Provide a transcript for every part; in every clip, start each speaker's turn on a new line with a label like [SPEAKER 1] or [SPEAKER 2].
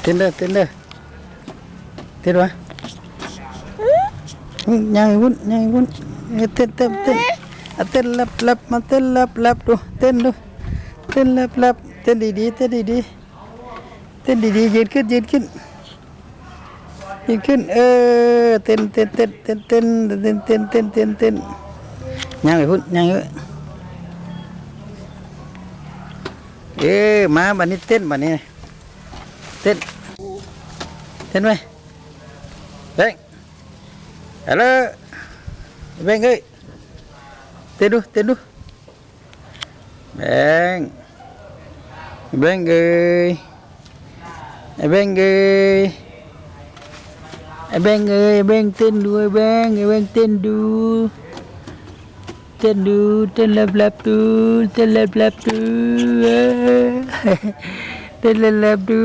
[SPEAKER 1] เต้นเด้อเต้นเด้อเต้นวะยังวุ่นยังวุ่นเต้นเต้นเต้นเต้นลับมาเต้นลับดูเต้นดูเต้นลับเต้นดีๆเต้นดีๆเต้นดีๆยืนขึ้นยืนขึ้นยืนขึ้นเต้นเต้นเต้นเต้นเต้นเต้นเต้นเต้นเต้นเต้นยังไปพุ่นยังไปมาบันนี้เต้นบันนี้เต้นเต้นไหมเบ้งฮัลโหลเบ้งเอ้ยเต้นดูเต้นดูเบ้งเบ้งเอ้ยเบ้งเอ้ยเบ้งเอ้ยเบ้งเต้นดูเบ้งเบ้งเต้นดูเต้นดูเต้นลับดูเต้นลับดูเต้นลับดู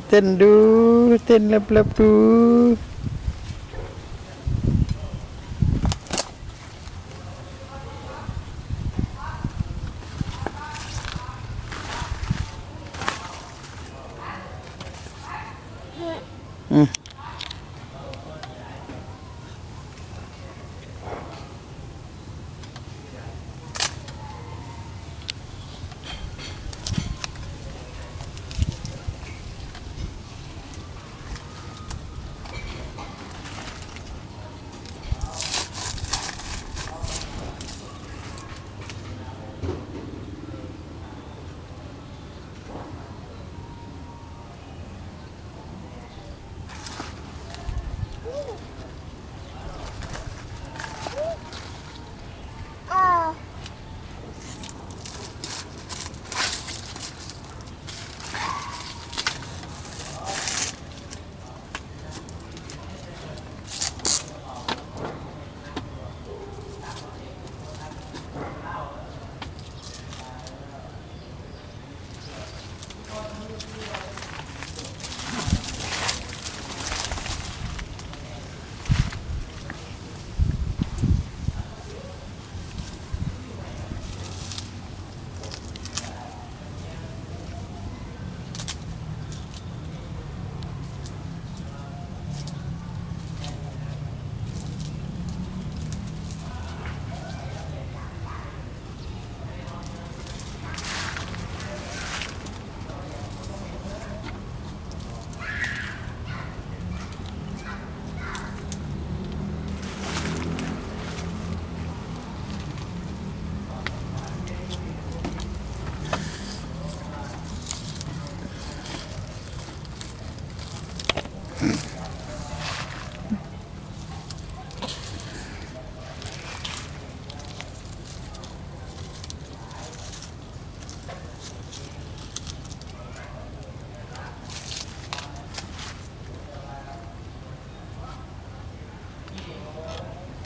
[SPEAKER 1] เต้นดูเต้นลับดู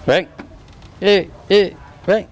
[SPEAKER 1] เบ้งเบ้งเบ้ง